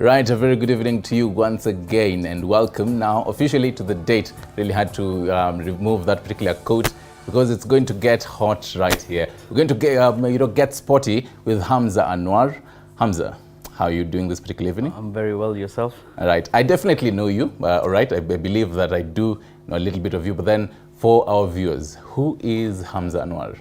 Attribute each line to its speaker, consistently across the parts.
Speaker 1: Right, a very good evening to you once again and welcome now officially to the date. Really had to remove that particular coat because it's going to get hot right here. We're going to get, get spotty with Hamza Anwar. Hamza, how are you doing this particular evening?
Speaker 2: I'm very well, yourself?
Speaker 1: All right, I definitely know you, all right? I believe that I do know a little bit of you, but then for our viewers, who is Hamza Anwar?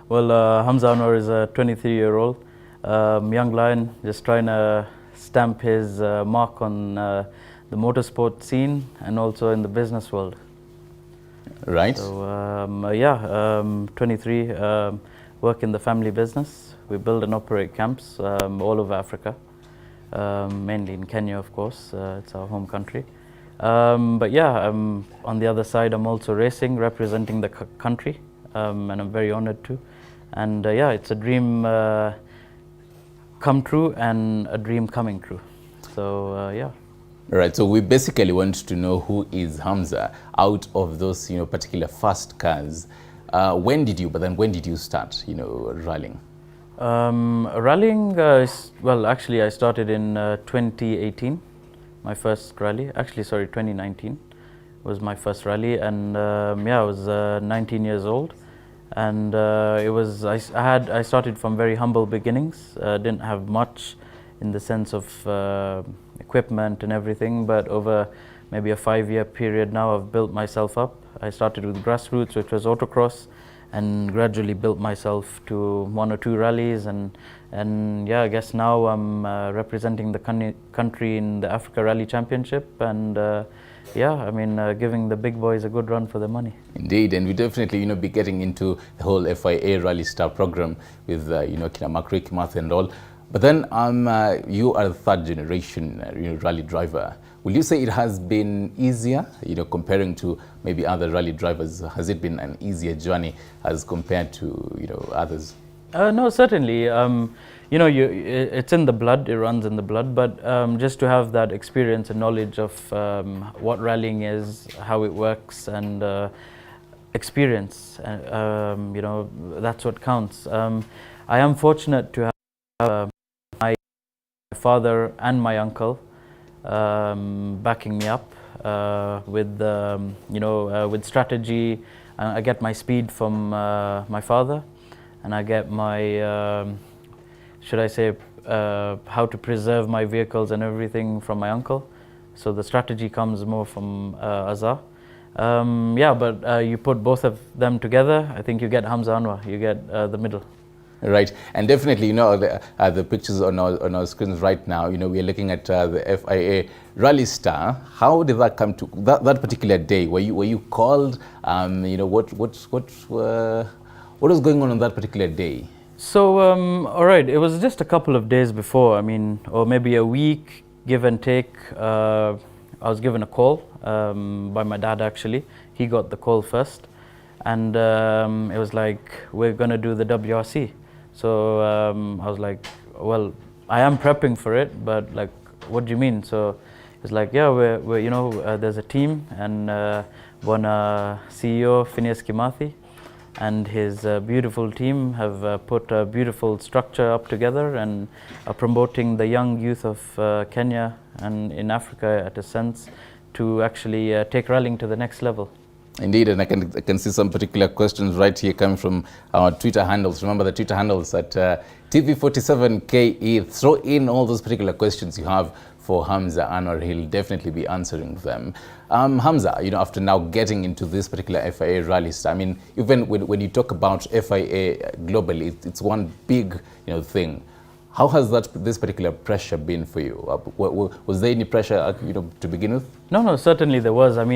Speaker 2: Well, Hamza Anwar is a 23-year-old young lion just trying to stamp his mark on the motorsport scene and also in the business world.
Speaker 1: Right.
Speaker 2: So, 23, work in the family business. We build and operate camps all over Africa, mainly in Kenya, of course. It's our home country. But yeah, on the other side, I'm also racing, representing the country, and I'm very honored to. And yeah, it's a dream come true and a dream coming true. So yeah.
Speaker 1: Right, so we basically want to know who is Hamza out of those, particular fast cars. When did you start, rallying?
Speaker 2: Rallying, well, actually I started in 2018, my first rally. Actually, sorry, 2019 was my first rally, and yeah, I was 19 years old. And I started from very humble beginnings. Didn't have much in the sense of equipment and everything, but over maybe a 5-year period now I've built myself up. I started with grassroots, which was autocross, and gradually built myself to 1 or 2 rallies, and yeah, I guess now I'm representing the country in the Africa Rally Championship, and yeah, I mean, giving the big boys a good run for their money.
Speaker 1: Indeed, and we definitely, be getting into the whole FIA Rally Star program with, Kina Makrik, Math and all. But then you are the 3rd generation rally driver. Will you say it has been easier, comparing to maybe other rally drivers? Has it been an easier journey as compared to, others?
Speaker 2: No, certainly. It's in the blood, it runs in the blood, but just to have that experience and knowledge of what rallying is, how it works, and experience, that's what counts. I am fortunate to have my father and my uncle backing me up with, with strategy. I get my speed from my father, and I get my should I say, how to preserve my vehicles and everything from my uncle. So the strategy comes more from Azhar. Yeah, but you put both of them together, I think you get Hamza Anwar, you get the middle.
Speaker 1: Right, and definitely, the pictures on our screens right now, we are looking at the FIA Rally Star. How did that come to, that particular day? Were you called? What was going on that particular day?
Speaker 2: So, all right, it was just a couple of days before, or maybe a week, give and take. I was given a call by my dad, actually. He got the call first, and it was like, we're going to do the WRC. So I was like, well, I am prepping for it, but like, what do you mean? So it's like, yeah, we're there's a team, and one CEO, Phineas Kimathi, and his beautiful team have put a beautiful structure up together and are promoting the young youth of Kenya and in Africa, at a sense, to actually take rallying to the next level.
Speaker 1: Indeed, and I can see some particular questions right here coming from our Twitter handles. Remember the Twitter handles at TV47KE. Throw in all those particular questions you have for Hamza Anwar. He'll definitely be answering them. Hamza, after now getting into this particular FIA rally star, even when you talk about FIA globally, it's one big, thing. How has this particular pressure been for you? Was there any pressure, to begin with?
Speaker 2: No, certainly there was. We're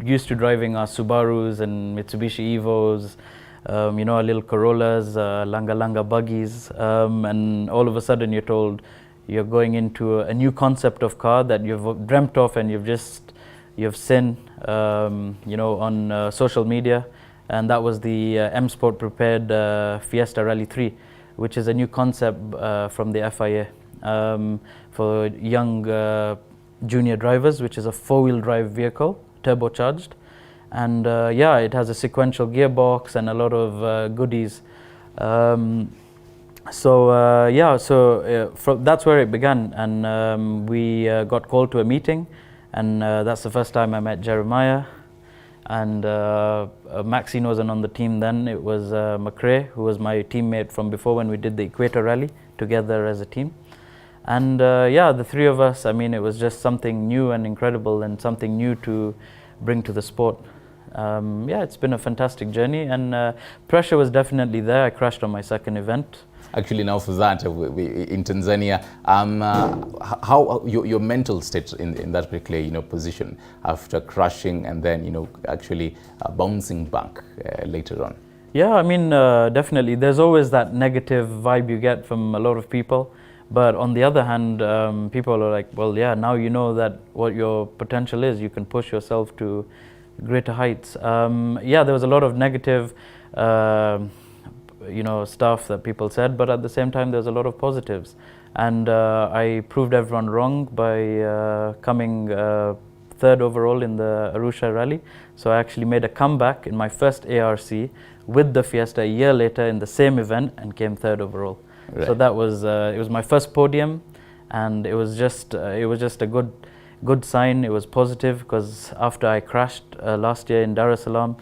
Speaker 2: used to driving our Subarus and Mitsubishi Evos, our little Corollas, Langa buggies, and all of a sudden you're told you're going into a new concept of car that you've dreamt of, and you've seen, on social media, and that was the M Sport prepared Fiesta Rally 3. Which is a new concept from the FIA for young junior drivers, which is a 4-wheel drive vehicle, turbocharged. And yeah, it has a sequential gearbox and a lot of goodies. So yeah, so that's where it began, and we got called to a meeting, and that's the first time I met Jeremiah. And Maxine wasn't on the team then. It was McRae, who was my teammate from before when we did the Equator Rally together as a team. And yeah, the three of us, I mean, it was just something new and incredible and something new to bring to the sport. Yeah, it's been a fantastic journey, and pressure was definitely there. I crashed on my second event.
Speaker 1: Actually, now for that, in Tanzania, how your mental state in that particular position after crashing and then actually bouncing back later on?
Speaker 2: Yeah, I mean, definitely. There's always that negative vibe you get from a lot of people. But on the other hand, people are like, well, yeah, now you know that what your potential is. You can push yourself to greater heights. Yeah, there was a lot of negative stuff that people said, but at the same time there's a lot of positives, and I proved everyone wrong by coming third overall in the Arusha rally. So I actually made a comeback in my first ARC with the Fiesta a year later in the same event and came third overall. Right. So that was it was my first podium, and it was just a good sign. It was positive because after I crashed last year in Dar es Salaam,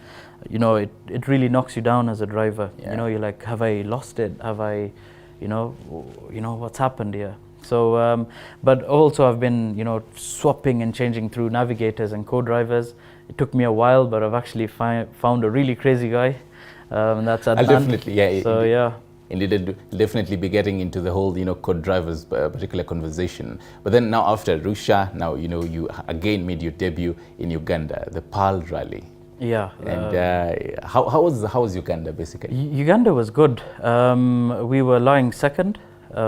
Speaker 2: it really knocks you down as a driver. Yeah. You're like, have I lost it? Have I, what's happened here? So, but also I've been, swapping and changing through navigators and co-drivers. It took me a while, but I've actually found a really crazy guy. That's Adnan.
Speaker 1: Definitely, yeah.
Speaker 2: So yeah.
Speaker 1: Indeed, it'll definitely be getting into the whole, co-drivers particular conversation. But then now after Arusha, now, you again made your debut in Uganda, the Pearl Rally.
Speaker 2: Yeah.
Speaker 1: And how was Uganda basically?
Speaker 2: Uganda was good. We were lying second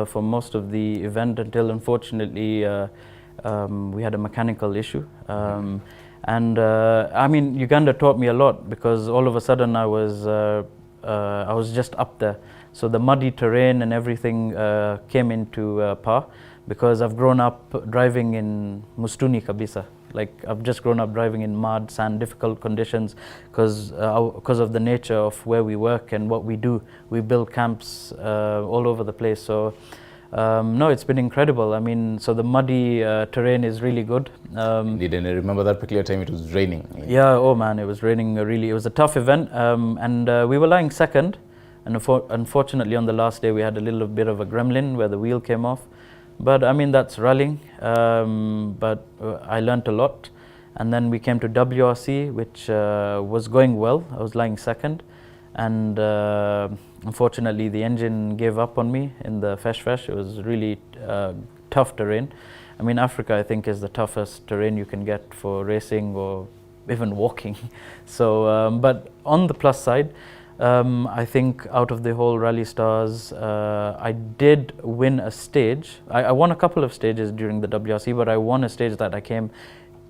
Speaker 2: for most of the event until unfortunately we had a mechanical issue. And I mean, Uganda taught me a lot because all of a sudden I was just up there. So the muddy terrain and everything came into par because I've grown up driving in Mustuni Kabisa. Like I've just grown up driving in mud, sand, difficult conditions because of the nature of where we work and what we do. We build camps all over the place. So no, it's been incredible. I mean, so the muddy terrain is really good.
Speaker 1: Indeed, and I remember that particular time it was raining.
Speaker 2: Yeah, oh man, it was raining it was a tough event, and we were lying second. And unfortunately, on the last day, we had a little bit of a gremlin where the wheel came off. But I mean, that's rallying. But I learned a lot. And then we came to WRC, which was going well. I was lying second. And unfortunately, the engine gave up on me in the Fesh. It was really tough terrain. I mean, Africa, I think, is the toughest terrain you can get for racing or even walking. So, but on the plus side, I think out of the whole Rally Stars, I did win a stage. I won a couple of stages during the WRC, but I won a stage that I came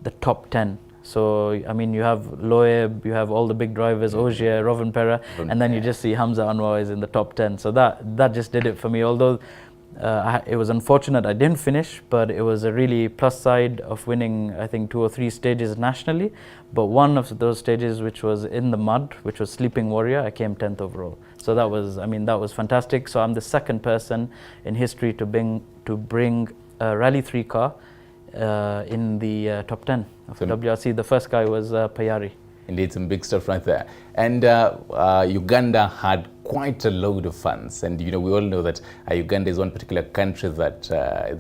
Speaker 2: the top 10. So, I mean, you have Loeb, you have all the big drivers, Ogier, Rovanpera, and then you just see Hamza Anwar is in the top 10. So that just did it for me. Although it was unfortunate I didn't finish, but it was a really plus side of winning, I think, 2 or 3 stages nationally. But one of those stages, which was in the mud, which was Sleeping Warrior, I came 10th overall. So that was fantastic. So I'm the second person in history to bring a Rally 3 car in the top 10 of the WRC. The first guy was Payari.
Speaker 1: Indeed, some big stuff right there. And Uganda had quite a load of fans. And, we all know that Uganda is one particular country that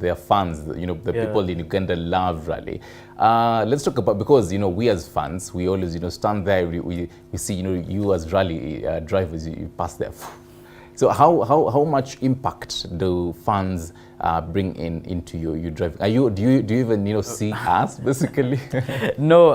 Speaker 1: their fans, people in Uganda love rally. Let's talk about, because, we as fans, we always, stand there, we see, you as rally drivers, you pass there. So how much impact do fans bring into your driving? Do you even see us basically?
Speaker 2: No,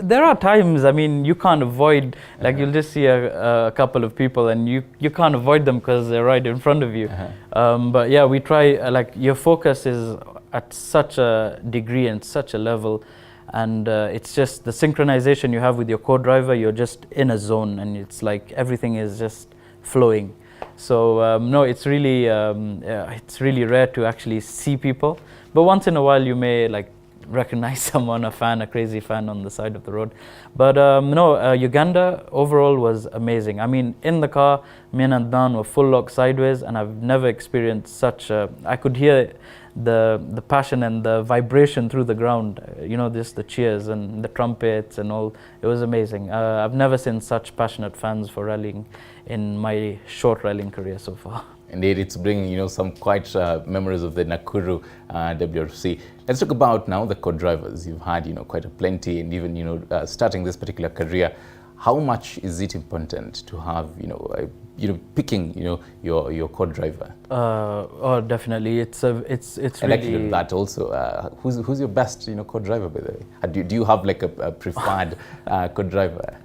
Speaker 2: there are times. I mean, you can't avoid. Like you'll just see a couple of people, and you can't avoid them because they're right in front of you. But yeah, we try. Like your focus is at such a degree and such a level, and it's just the synchronization you have with your co-driver. You're just in a zone, and it's like everything is just flowing. So no, it's really rare to actually see people. But once in a while, you may like recognize someone, a crazy fan on the side of the road. But no, Uganda overall was amazing. I mean, in the car, me and Adnan were full lock sideways, and I've never experienced such a, I could hear the passion and the vibration through the ground, you know, just the cheers and the trumpets and all. It was amazing. I've never seen such passionate fans for rallying in my short rallying career so far.
Speaker 1: Indeed, it's bringing, you know, some quite memories of the Nakuru WRC. Let's talk about now the co-drivers. You've had, you know, quite a plenty, and even, you know, starting this particular career, how much is it important to have, you know, picking, you know, your co-driver?
Speaker 2: Oh, definitely. It's
Speaker 1: and
Speaker 2: really.
Speaker 1: actually that also, who's your best, you know, co-driver, by the way? Do you have like a preferred co-driver?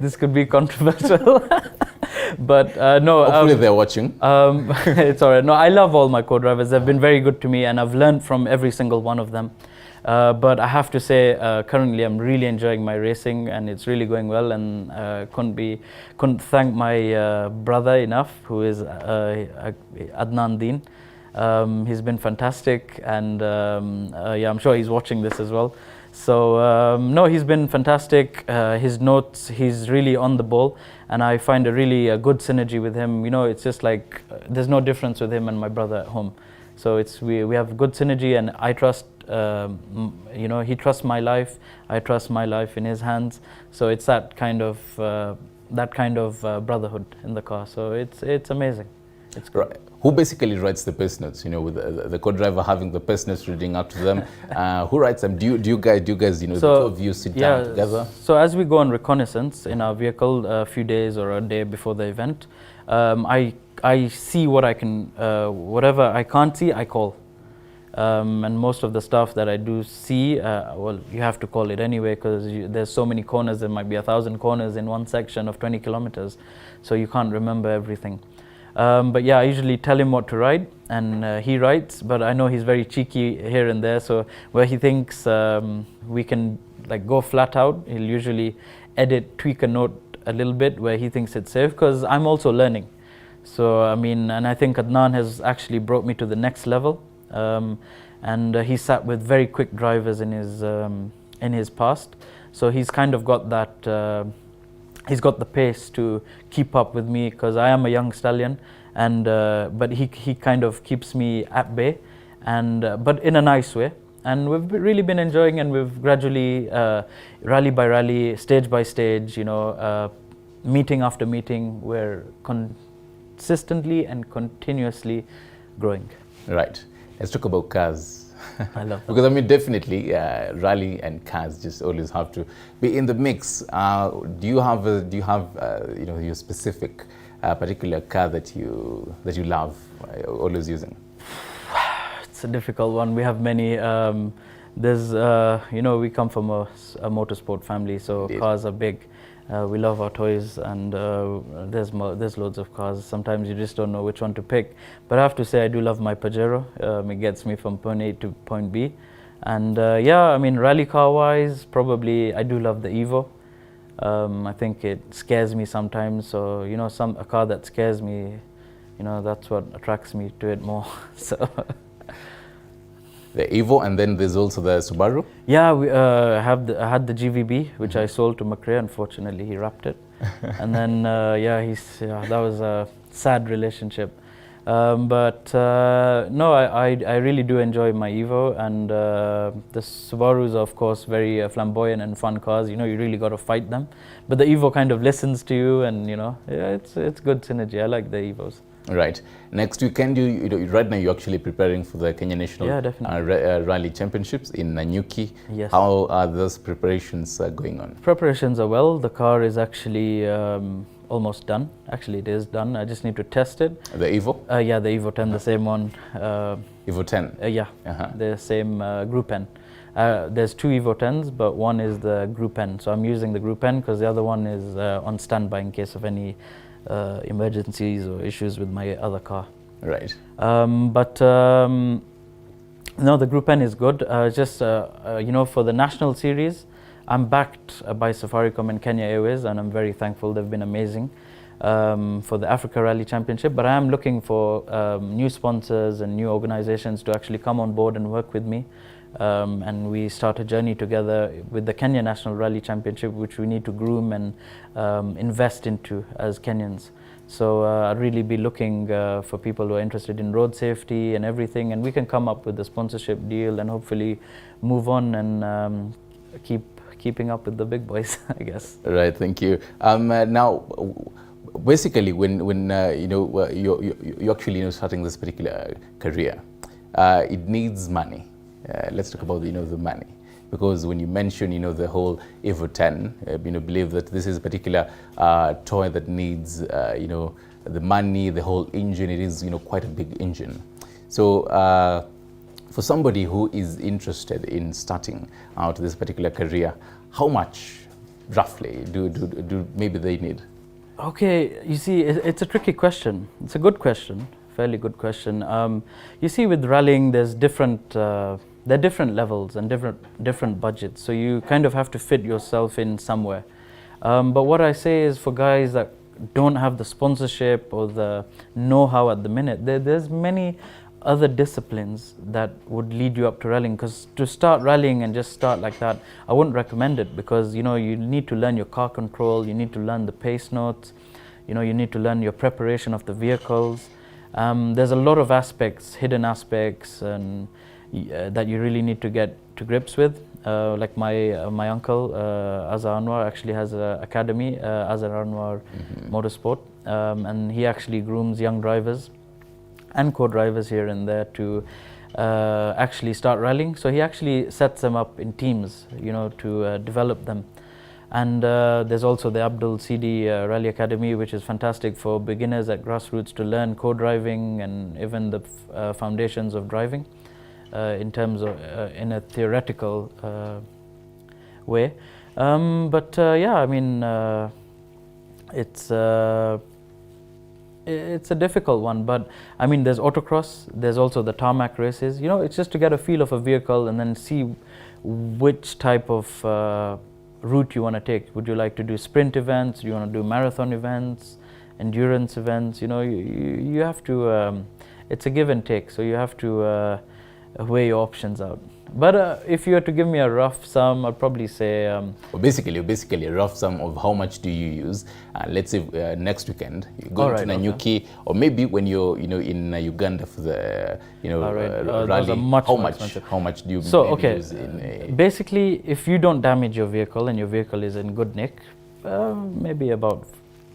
Speaker 2: This could be controversial. But no.
Speaker 1: Hopefully they're watching.
Speaker 2: It's all right. No, I love all my co-drivers. They've been very good to me, and I've learned from every single one of them. But I have to say, currently I'm really enjoying my racing, and it's really going well. And couldn't thank my brother enough, who is Adnan Deen. He's been fantastic, and yeah, I'm sure he's watching this as well. So no, he's been fantastic. His notes, he's really on the ball, and I find a really good synergy with him. You know, it's just like there's no difference with him and my brother at home. So it's we have good synergy, and I trust. You know, he trusts my life. I trust my life in his hands. So it's that kind of brotherhood in the car. So it's amazing. It's great.
Speaker 1: Right. Who basically writes the pace notes? You know, with the co-driver having the pace notes reading out to them. Who writes them? Do you guys, you know,
Speaker 2: so,
Speaker 1: the two of you sit down together?
Speaker 2: So as we go on reconnaissance in our vehicle a few days or a day before the event, I see what I can, whatever I can't see, I call. And most of the stuff that I do see, well, you have to call it anyway, because there's so many corners. There might be 1,000 corners in one section of 20 kilometers, so you can't remember everything. But yeah, I usually tell him what to write, and he writes, but I know he's very cheeky here and there, so where he thinks we can like go flat out, he'll usually tweak a note a little bit where he thinks it's safe, because I'm also learning. So I mean, and I think Adnan has actually brought me to the next level. And he sat with very quick drivers in his past, so he's kind of got that. He's got the pace to keep up with me, because I am a young stallion, and but he kind of keeps me at bay, and but in a nice way. And we've really been enjoying, and we've gradually, rally by rally, stage by stage, you know, meeting after meeting, we're consistently and continuously growing.
Speaker 1: Right. Let's talk about cars.
Speaker 2: I love that.
Speaker 1: Because I mean, definitely, rally and cars just always have to be in the mix. Do you have you know, your specific particular car that you love, always using?
Speaker 2: It's a difficult one. We have many. There's you know, we come from a motorsport family, so Indeed. Cars are big. We love our toys, and there's loads of cars. Sometimes you just don't know which one to pick. But I have to say, I do love my Pajero. It gets me from point A to point B. And yeah, I mean, rally car-wise, probably I do love the Evo. I think it scares me sometimes. So, you know, a car that scares me, you know, that's what attracts me to it more. So.
Speaker 1: The Evo, and then there's also the Subaru?
Speaker 2: Yeah, we I had the GVB, which I sold to McRae. Unfortunately, he wrapped it. And then, yeah, that was a sad relationship. But no, I really do enjoy my Evo, and the Subarus are, of course, very flamboyant and fun cars. You know, you really got to fight them. But the Evo kind of listens to you, and, you know, yeah, it's good synergy. I like the Evos.
Speaker 1: Right. Next weekend, right now you're actually preparing for the Kenya National Rally Championships in Nanyuki.
Speaker 2: Yes.
Speaker 1: How are those preparations going on?
Speaker 2: Preparations are well. The car is actually almost done. Actually, it is done. I just need to test it.
Speaker 1: The Evo?
Speaker 2: Yeah, the Evo 10, the same one.
Speaker 1: Evo 10?
Speaker 2: Yeah, the same Group N. There's two Evo 10s, but one is the Group N. So I'm using the Group N because the other one is on standby in case of any emergencies or issues with my other car.
Speaker 1: Right.
Speaker 2: But no, the Group N is good. Just you know, for the national series, I'm backed by Safaricom and Kenya Airways, and I'm very thankful. They've been amazing for the Africa Rally Championship. But I am looking for new sponsors and new organizations to actually come on board and work with me. and we start a journey together with the Kenya National Rally Championship, which we need to groom and invest into as Kenyans. So I'd really be looking for people who are interested in road safety and everything, and we can come up with a sponsorship deal and hopefully move on and keeping up with the big boys, I guess.
Speaker 1: Right, thank you. Now, basically, when you're actually starting this particular career, it needs money. Let's talk about the money, because when you mention the whole Evo 10, believe that this is a particular toy that needs the money, the whole engine. It is quite a big engine. So for somebody who is interested in starting out this particular career, how much roughly do maybe they need?
Speaker 2: Okay, you see, it's a tricky question. It's a good question, fairly good question. You see, with rallying, there are different levels and different budgets, so you kind of have to fit yourself in somewhere. But what I say is, for guys that don't have the sponsorship or the know-how at the minute, there's many other disciplines that would lead you up to rallying, because to start rallying and just start like that, I wouldn't recommend it, because you need to learn your car control, you need to learn the pace notes, you need to learn your preparation of the vehicles. There's a lot of aspects, hidden aspects, and that you really need to get to grips with. Like my uncle Hamza Anwar actually has an academy, Hamza Anwar Motorsport, and he actually grooms young drivers and co-drivers here and there to actually start rallying. So he actually sets them up in teams, to develop them. And there's also the Abdul CD Rally Academy, which is fantastic for beginners at grassroots to learn co-driving and even the foundations of driving in terms of in a theoretical way. Yeah, I mean, it's a difficult one, but I mean, there's autocross, there's also the tarmac races. It's just to get a feel of a vehicle and then see which type of route you want to take. Would you like to do sprint events? Do you want to do marathon events, endurance events? You have to, it's a give and take, so you have to weigh your options out. But if you were to give me a rough sum, I'd probably say...
Speaker 1: Well, basically a rough sum of how much do you use. Let's say next weekend, you go to Nanyuki, or maybe when you're in Uganda for the rally, how much do you use in a...
Speaker 2: Basically, if you don't damage your vehicle and your vehicle is in good nick, maybe about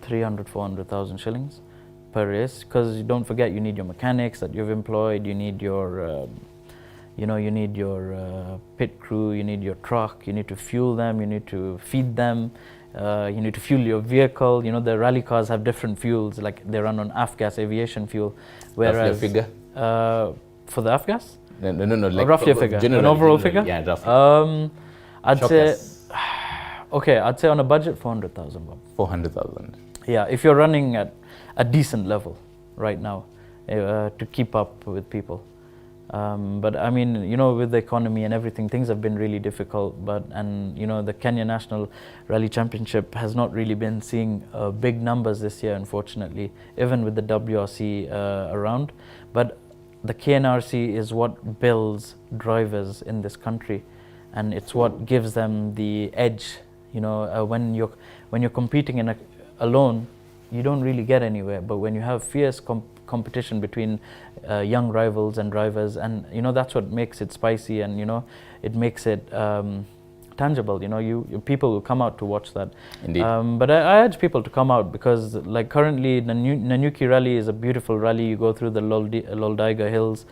Speaker 2: 300,000-400,000 shillings per race, because don't forget, you need your mechanics that you've employed, you need your... you need your pit crew, you need your truck, you need to fuel them, you need to feed them, you need to fuel your vehicle. The rally cars have different fuels, like they run on AFGAS, aviation fuel.
Speaker 1: Roughly a figure?
Speaker 2: For the AFGAS?
Speaker 1: No, like
Speaker 2: roughly a figure, an overall figure?
Speaker 1: Yeah, roughly.
Speaker 2: I'd say, okay, I'd say on a budget, 400,000.
Speaker 1: 400,000?
Speaker 2: Yeah, if you're running at a decent level right now to keep up with people. But I mean, with the economy and everything, things have been really difficult. And the Kenya National Rally Championship has not really been seeing big numbers this year, unfortunately, even with the WRC around. But the KNRC is what builds drivers in this country, and it's what gives them the edge. When you're competing alone, you don't really get anywhere. But when you have fierce competition between young rivals and drivers, and that's what makes it spicy, and it makes it tangible. People will come out to watch that.
Speaker 1: Indeed.
Speaker 2: But I urge people to come out, because like currently Nanyuki Rally is a beautiful rally. You go through the Loldaiga Hills.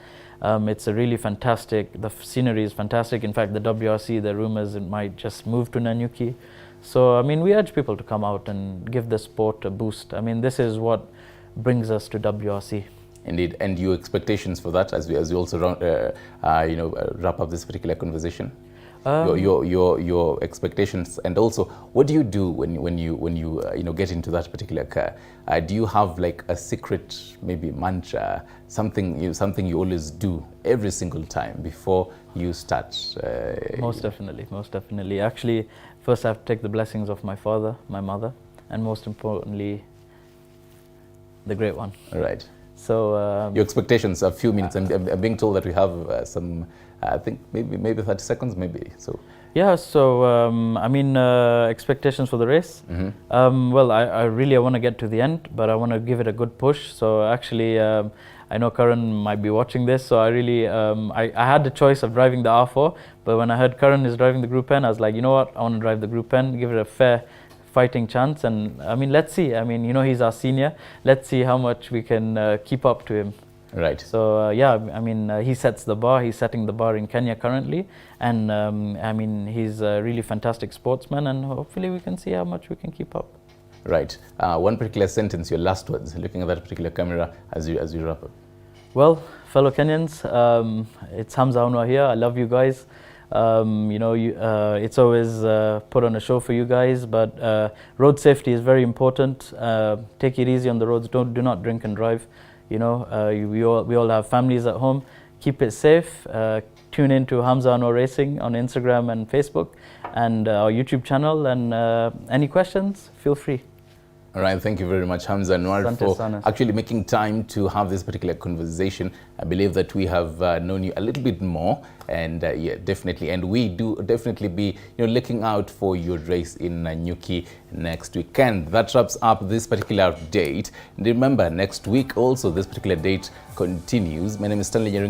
Speaker 2: It's a really fantastic, the scenery is fantastic. In fact, the WRC, the rumors it might just move to Nanyuki. So I mean, we urge people to come out and give the sport a boost. I mean, this is what brings us to WRC.
Speaker 1: Indeed. And your expectations for that, as we also wrap up this particular conversation? Your expectations, and also what do you do when you get into that particular car? Do you have like a secret maybe mantra, something you always do every single time before you start?
Speaker 2: Most definitely. Actually, first I have to take the blessings of my father, my mother, and most importantly, the great one.
Speaker 1: Right.
Speaker 2: So
Speaker 1: your expectations, a few minutes. I'm being told that we have some I think maybe 30 seconds, maybe. So.
Speaker 2: Yeah, so I mean, expectations for the race. Well, I really want to get to the end, but I want to give it a good push. So actually, I know Karan might be watching this, so I really, I had the choice of driving the R4, but when I heard Karan is driving the Group N, I was like, you know what, I want to drive the Group N, give it a fair fighting chance, and I mean, let's see. I mean, you know, he's our senior. Let's see how much we can keep up to him.
Speaker 1: Right.
Speaker 2: So yeah, I mean, he sets the bar. He's setting the bar in Kenya currently, and I mean, he's a really fantastic sportsman, and hopefully we can see how much we can keep up.
Speaker 1: Right. One particular sentence, your last words, looking at that particular camera as you wrap up.
Speaker 2: Well, fellow Kenyans, it's Hamza Anwar here. I love you guys. You know, it's always put on a show for you guys, but road safety is very important. Take it easy on the roads. Do not drink and drive. You know, we all have families at home. Keep it safe. Tune in to Hamza Anwar Racing on Instagram and Facebook, and our YouTube channel. And any questions, feel free.
Speaker 1: All right, thank you very much, Hamza Anwar, for actually making time to have this particular conversation. I believe that we have known you a little bit more, and yeah, definitely, and we do definitely be looking out for your race in Nanyuki next weekend. That wraps up this particular date. And remember, next week also this particular date continues. My name is Stanley Nyering.